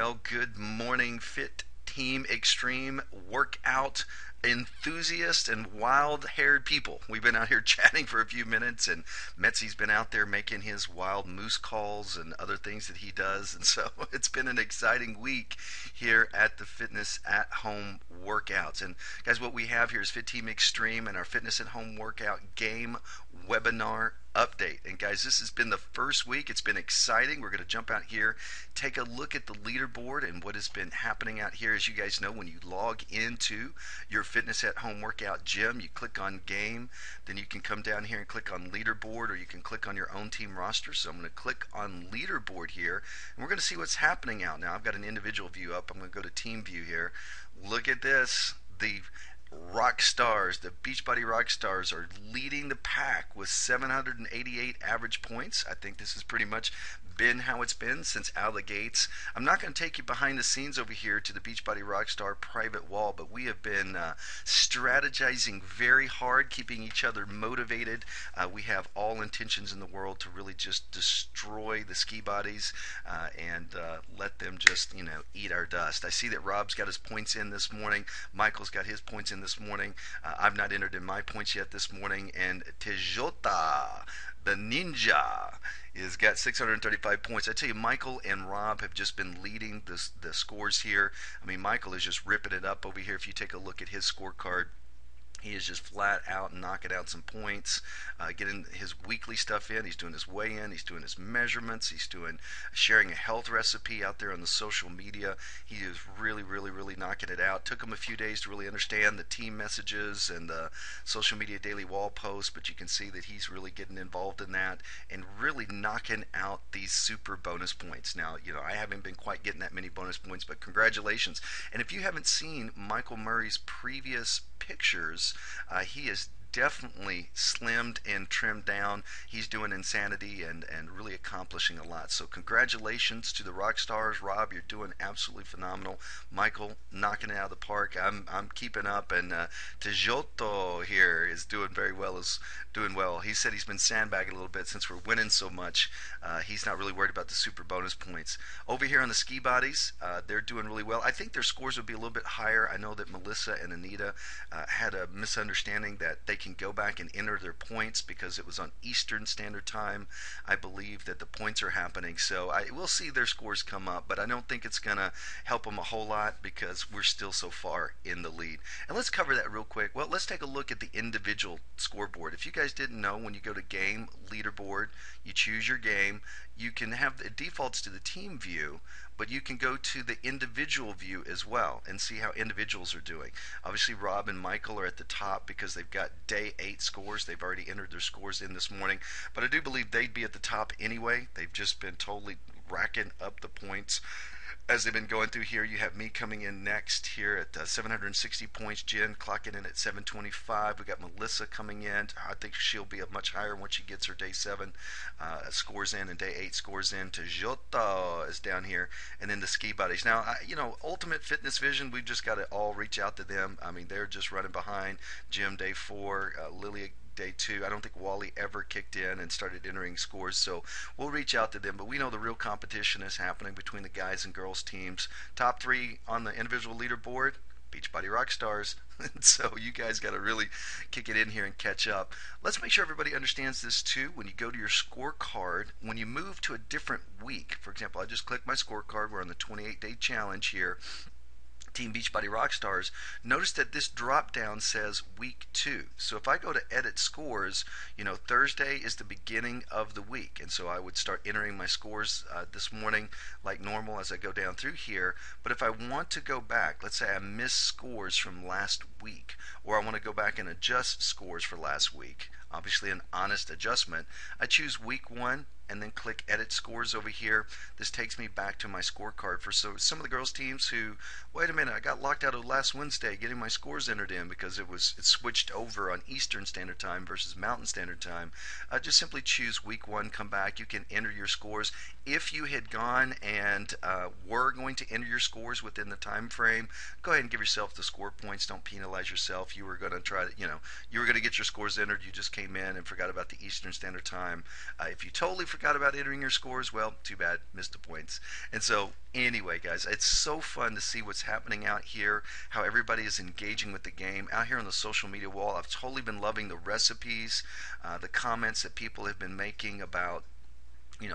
Well, good morning, Fit Team Extreme workout enthusiasts and wild-haired people. We've been out here chatting for a few minutes, and Metzi's been out there making his wild moose calls and other things that he does. And so it's been an exciting week here at the Fitness at Home workouts. And guys, what we have here is Fit Team Extreme and our Fitness at Home workout game webinar update. And guys, this has been the first week. It's been exciting. We're going to jump out here, take a look at the leaderboard and what has been happening out here. As you guys know, when you log into your Fitness at Home workout gym, you click on game, then you can come down here and click on leaderboard, or you can click on your own team roster. So I'm going to click on leaderboard here, and we're going to see what's happening out now. I've got an individual view up. I'm going to go to team view here. Look at this. The rock stars, the Beachbody rock stars, are leading the pack with 788 average points. I think this has pretty much been how it's been since out of the gates. I'm not going to take you behind the scenes over here to the Beachbody Rockstar private wall, but we have been strategizing very hard, keeping each other motivated. We have all intentions in the world to really just destroy the ski bodies and let them just, eat our dust. I see that Rob's got his points in this morning. Michael's got his points in this morning. I've not entered in my points yet this morning. And Tejota, the ninja, is got 635 points. I tell you, Michael and Rob have just been leading the scores here. I mean, Michael is just ripping it up over here. If you take a look at his scorecard, he is just flat out knocking out some points, getting his weekly stuff in. He's doing his weigh-in. He's doing his measurements. He's sharing a health recipe out there on the social media. He is really, really, really knocking it out. Took him a few days to really understand the team messages and the social media daily wall posts, but you can see that he's really getting involved in that and really knocking out these super bonus points. Now, I haven't been quite getting that many bonus points, but congratulations. And if you haven't seen Michael Murray's previous pictures, he is definitely slimmed and trimmed down. He's doing insanity and really accomplishing a lot. So congratulations to the rock stars. Rob, you're doing absolutely phenomenal. Michael, knocking it out of the park. I'm keeping up, and Tejoto here is doing very well. He said he's been sandbagging a little bit since we're winning so much. He's not really worried about the super bonus points. Over here on the ski bodies, they're doing really well. I think their scores would be a little bit higher. I know that Melissa and Anita had a misunderstanding that they can go back and enter their points because it was on Eastern Standard Time. I believe that the points are happening, so we'll see their scores come up, but I don't think it's going to help them a whole lot because we're still so far in the lead. And let's cover that real quick. Well, let's take a look at the individual scoreboard. If you guys didn't know, when you go to game leaderboard, you choose your game. You can have the defaults to the team view, but you can go to the individual view as well and see how individuals are doing. Obviously, Rob and Michael are at the top because they've got day 8 scores. They've already entered their scores in this morning, but I do believe they'd be at the top anyway. They've just been totally racking up the points as they've been going through here. You have me coming in next here at 760 points. Jen clocking in at 725. We got Melissa coming in. I think she'll be up much higher once she gets her day 7 scores in, and day 8 scores in. Toyota is down here, and then the ski buddies. Now, Ultimate Fitness Vision, we've just got to all reach out to them. I mean, they're just running behind. Jim, day 4. Lily, day 2. I don't think Wally ever kicked in and started entering scores, so we'll reach out to them. But we know the real competition is happening between the guys and girls teams. Top 3 on the individual leaderboard, Beachbody Rockstars. So you guys got to really kick it in here and catch up. Let's make sure everybody understands this too. When you go to your scorecard, when you move to a different week, for example, I just clicked my scorecard. We're on the 28-day challenge here. Team Beachbody Rockstars, notice that this drop down says week 2. So if I go to edit scores, Thursday is the beginning of the week, and so I would start entering my scores this morning like normal as I go down through here. But if I want to go back, let's say I missed scores from last week, or I want to go back and adjust scores for last week, obviously an honest adjustment, I choose week 1 and then click edit scores over here. This takes me back to my scorecard for some of the girls teams who, wait a minute, I got locked out of last Wednesday getting my scores entered in because it switched over on Eastern Standard Time versus Mountain Standard Time. Just simply choose week 1, come back. You can enter your scores. If you had gone and were going to enter your scores within the time frame, go ahead and give yourself the score points. Don't penalize yourself. You were going to try to, you were going to get your scores entered. You just came in and forgot about the Eastern Standard Time. If you totally forgot about entering your scores. Well, too bad, missed the points. And so, anyway, guys, it's so fun to see what's happening out here, how everybody is engaging with the game. Out here on the social media wall, I've totally been loving the recipes, the comments that people have been making about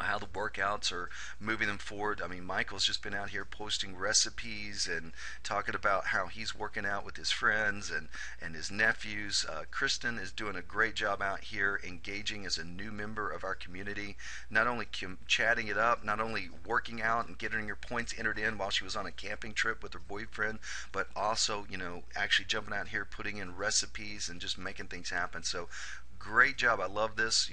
how the workouts are moving them forward. I mean, Michael's just been out here posting recipes and talking about how he's working out with his friends and his nephews. Kristen is doing a great job out here engaging as a new member of our community, not only chatting it up, not only working out and getting her points entered in while she was on a camping trip with her boyfriend, but also actually jumping out here, putting in recipes and just making things happen. So great job. I love this.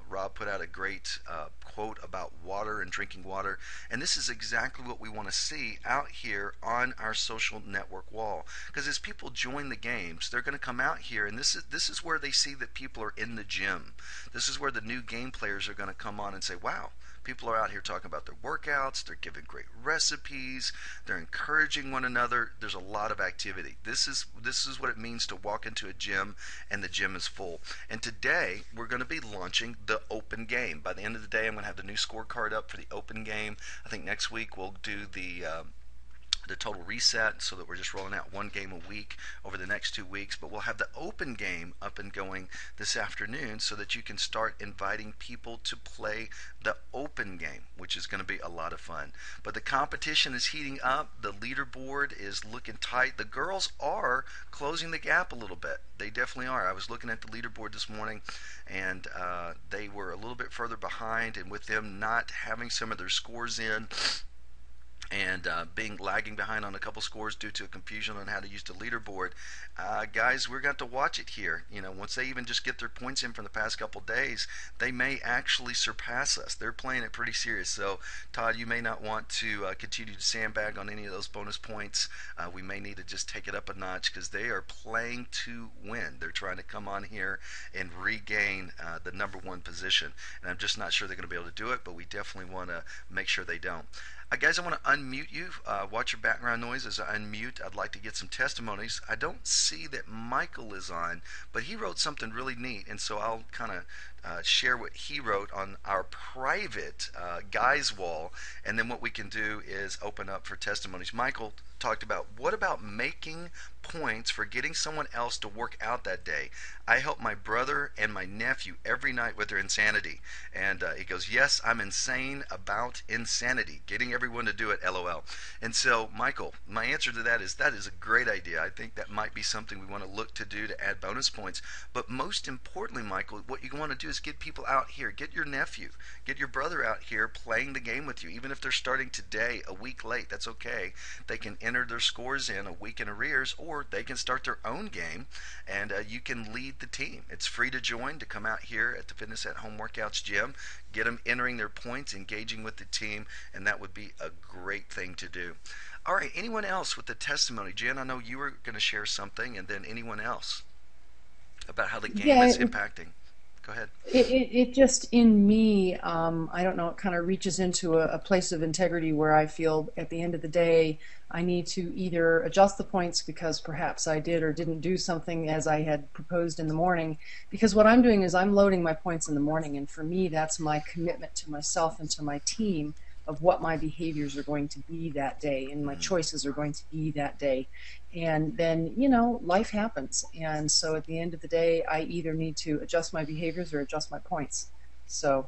Rob put out a great quote about water and drinking water. And this is exactly what we want to see out here on our social network wall. Because as people join the games, they're going to come out here, and this is where they see that people are in the gym. This is where the new game players are going to come on and say, wow, people are out here talking about their workouts. They're giving great recipes. They're encouraging one another. There's a lot of activity. This is what it means to walk into a gym and the gym is full. And today we're going to be launching the open game. By the end of the day, I'm going to have the new scorecard up for the open game. I think next week we'll do the total reset, so that we're just rolling out one game a week over the next 2 weeks. But we'll have the open game up and going this afternoon so that you can start inviting people to play the open game, which is going to be a lot of fun. But the competition is heating up. The leaderboard is looking tight. The girls are closing the gap a little bit. They definitely are. I was looking at the leaderboard this morning, and they were a little bit further behind, and with them not having some of their scores in, and being lagging behind on a couple scores due to confusion on how to use the leaderboard. Guys, we're going to watch it here. Once they even just get their points in from the past couple days, they may actually surpass us. They're playing it pretty serious. So, Todd, you may not want to continue to sandbag on any of those bonus points. We may need to just take it up a notch because they are playing to win. They're trying to come on here and regain the number one position. And I'm just not sure they're going to be able to do it, but we definitely want to make sure they don't. Guys, I want to unmute you. Watch your background noise as I unmute. I'd like to get some testimonies. I don't see that Michael is on, but he wrote something really neat, and so I'll kind of share what he wrote on our private guys wall, and then what we can do is open up for testimonies. Michael talked about, what about making points for getting someone else to work out that day? I help my brother and my nephew every night with their insanity. And he goes, yes, I'm insane about insanity, getting everyone to do it, LOL. And so, Michael, my answer to that is a great idea. I think that might be something we want to look to do to add bonus points. But most importantly, Michael, what you want to do is get people out here. Get your nephew, get your brother out here playing the game with you. Even if they're starting today a week late, that's okay. They can enter their scores in a week in arrears, or they can start their own game, and you can lead the team. It's free to join, to come out here at the Fitness at Home Workouts gym, get them entering their points, engaging with the team, and that would be a great thing to do. All right, anyone else with the testimony? Jen, I know you were going to share something, and then anyone else about how the game is impacting. Go ahead. It just, in me, I don't know, it kind of reaches into a place of integrity where I feel at the end of the day I need to either adjust the points because perhaps I did or didn't do something as I had proposed in the morning. Because what I'm doing is I'm loading my points in the morning, and for me that's my commitment to myself and to my team of what my behaviors are going to be that day and my choices are going to be that day. And then, life happens. And so at the end of the day, I either need to adjust my behaviors or adjust my points. So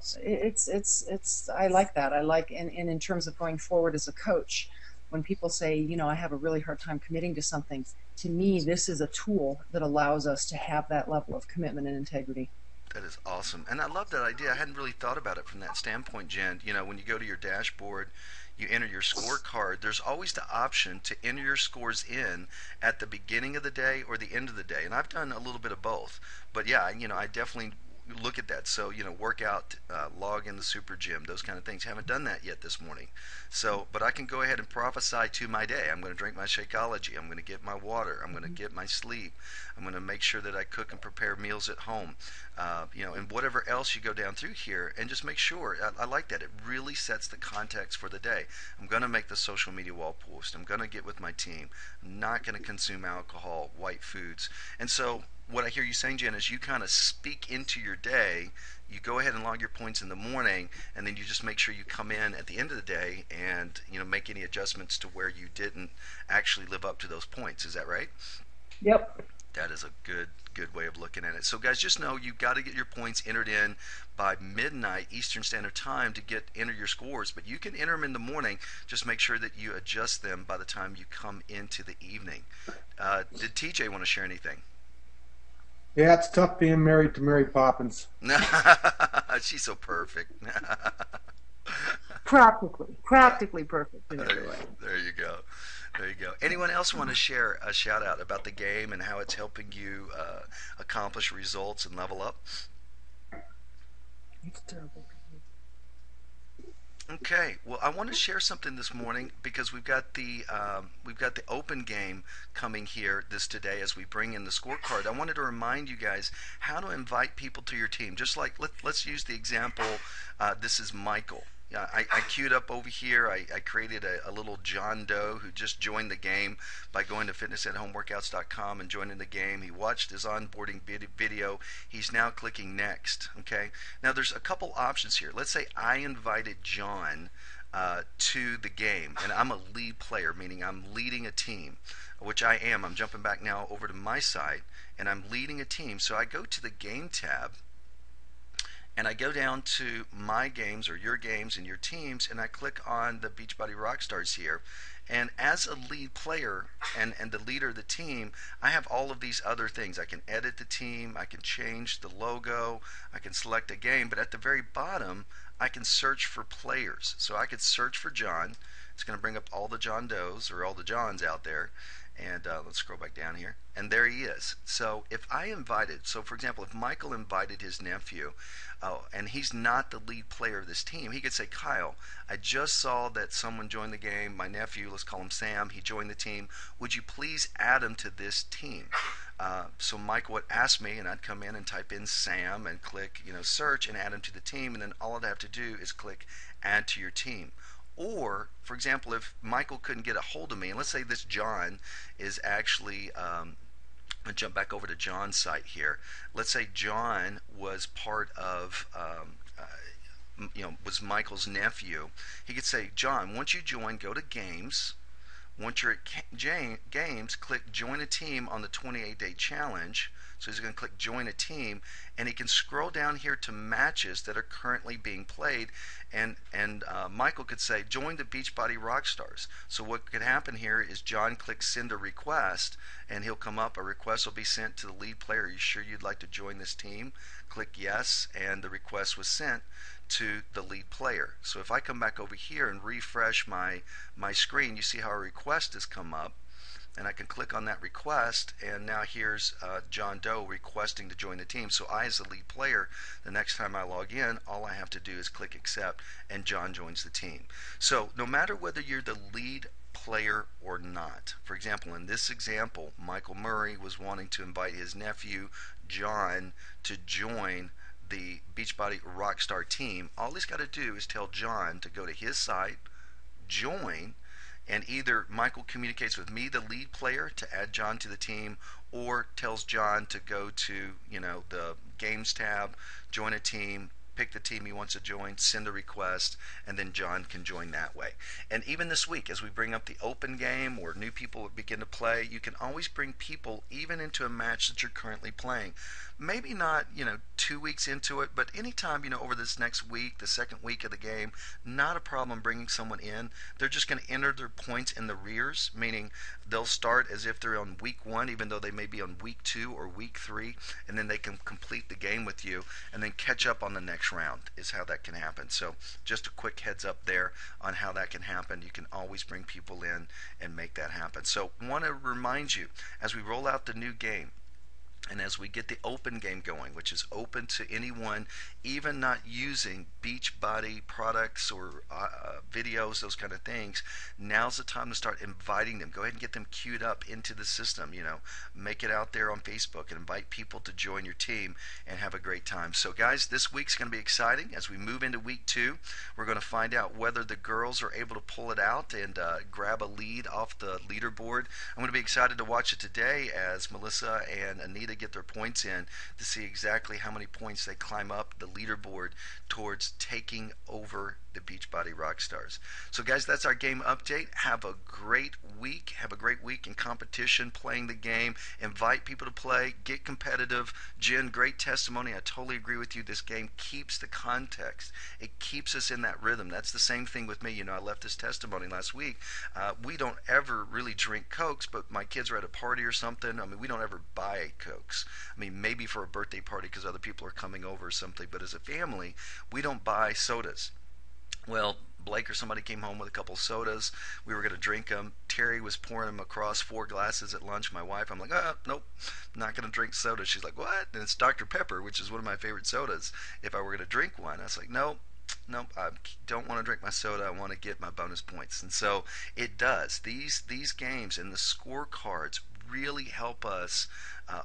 I like that. I like, and in terms of going forward as a coach, when people say, I have a really hard time committing to something, to me, this is a tool that allows us to have that level of commitment and integrity. That is awesome. And I love that idea. I hadn't really thought about it from that standpoint, Jen. When you go to your dashboard, you enter your scorecard, there's always the option to enter your scores in at the beginning of the day or the end of the day. And I've done a little bit of both. But yeah, I definitely look at that. So, workout, log in the super gym, those kind of things. Haven't done that yet this morning. So, but I can go ahead and prophesy to my day. I'm going to drink my Shakeology. I'm going to get my water. I'm going to get my sleep. I'm going to make sure that I cook and prepare meals at home. And whatever else you go down through here, and just make sure. I like that. It really sets the context for the day. I'm going to make the social media wall post. I'm going to get with my team. I'm not going to consume alcohol, white foods. And so what I hear you saying, Jen, is you kind of speak into your day, you go ahead and log your points in the morning, and then you just make sure you come in at the end of the day and make any adjustments to where you didn't actually live up to those points. Is that right? Yep. That is a good way of looking at it. So guys, just know you've got to get your points entered in by midnight Eastern Standard Time to enter your scores, but you can enter them in the morning. Just make sure that you adjust them by the time you come into the evening. Did TJ want to share anything? Yeah, it's tough being married to Mary Poppins. She's so perfect. Practically perfect in every way. There you go. There you go. Anyone else want to share a shout out about the game and how it's helping you accomplish results and level up? It's terrible. Okay. Well, I want to share something this morning because we've got the open game coming here this today as we bring in the scorecard. I wanted to remind you guys how to invite people to your team. Just like let's use the example. This is Michael. Yeah, I queued up over here. I created a little John Doe who just joined the game by going to fitnessathehomeworkouts.com and joining the game. He watched his onboarding video. He's now clicking next. Okay. Now there's a couple options here. Let's say I invited John to the game, and I'm a lead player, meaning I'm leading a team, which I am. I'm jumping back now over to my site, and I'm leading a team. So I go to the game tab, and I go down to my games or your games and your teams, and I click on the Beachbody Rockstars here. And as a lead player and the leader of the team, I have all of these other things. I can edit the team, I can change the logo, I can select a game, but at the very bottom, I can search for players. So I could search for John. It's going to bring up all the John Does or all the Johns out there. And let's scroll back down here. And there he is. So if I invited, so for example, if Michael invited his nephew, and he's not the lead player of this team, he could say, Kyle, I just saw that someone joined the game. My nephew, let's call him Sam, he joined the team. Would you please add him to this team? So Michael would ask me, and I'd come in and type in Sam and click, search and add him to the team. And then all I'd have to do is click add to your team. Or, for example, if Michael couldn't get a hold of me, and let's say this John is actually, I'll jump back over to John's site here. Let's say John was part of, was Michael's nephew. He could say, John, once you join, go to Games. Once you're at Games, click Join a Team on the 28-day challenge. So he's going to click Join a Team, and he can scroll down here to matches that are currently being played, and Michael could say, join the Beachbody Rockstars. So what could happen here is John clicks Send a Request, and he'll come up, a request will be sent to the lead player. Are you sure you'd like to join this team? Click Yes, and the request was sent to the lead player. So if I come back over here and refresh my screen, you see how a request has come up, and I can click on that request, and now here's John Doe requesting to join the team. So I, as the lead player, the next time I log in, all I have to do is click accept, and John joins the team. So no matter whether you're the lead player or not, for example, in this example, Michael Murray was wanting to invite his nephew John to join the Beachbody Rockstar team. All he's got to do is tell John to go to his site, join, and either Michael communicates with me, the lead player, to add John to the team, or tells John to go to the Games tab, join a team, pick the team he wants to join, send a request, and then John can join that way. And even this week, as we bring up the open game or new people begin to play, you can always bring people even into a match that you're currently playing. Maybe not 2 weeks into it, but anytime over this next week, the second week of the game, not a problem bringing someone in. They're just going to enter their points in the rears, meaning they'll start as if they're on week 1, even though they may be on week 2 or week 3, and then they can complete the game with you and then catch up on the next round is how that can happen. So just a quick heads up there on how that can happen. You can always bring people in and make that happen. So want to remind you, as we roll out the new game, and as we get the open game going, which is open to anyone, even not using Beachbody products or videos, those kind of things, now's the time to start inviting them. Go ahead and get them queued up into the system. Make it out there on Facebook and invite people to join your team and have a great time. So guys, this week's going to be exciting. As we move into week 2, we're going to find out whether the girls are able to pull it out and grab a lead off the leaderboard. I'm going to be excited to watch it today as Melissa and Anita get their points in to see exactly how many points they climb up the leaderboard towards taking over the Beachbody Rockstars. So, guys, that's our game update. Have a great week. Have a great week in competition, playing the game. Invite people to play. Get competitive. Jen, great testimony. I totally agree with you. This game keeps the context. It keeps us in that rhythm. That's the same thing with me. I left this testimony last week. We don't ever really drink Cokes, but my kids are at a party or something. I mean, we don't ever buy Cokes. I mean, maybe for a birthday party because other people are coming over or something, but as a family, we don't buy sodas. Well, Blake or somebody came home with a couple of sodas. We were going to drink them. Terry was pouring them across 4 glasses at lunch. My wife, I'm like, nope, not going to drink soda. She's like, what? And it's Dr. Pepper, which is one of my favorite sodas. If I were going to drink one, I was like, nope. Nope, I don't want to drink my soda. I want to get my bonus points. And so it does. These games and the scorecards really help us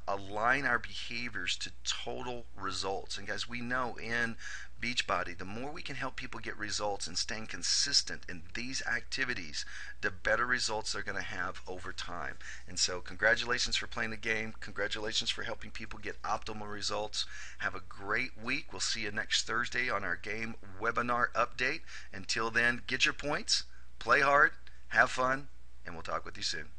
align our behaviors to total results. And guys, we know in Beachbody, the more we can help people get results and staying consistent in these activities, the better results they're going to have over time. And so congratulations for playing the game. Congratulations for helping people get optimal results. Have a great week. We'll see you next Thursday on our game webinar update. Until then, get your points, play hard, have fun, and we'll talk with you soon.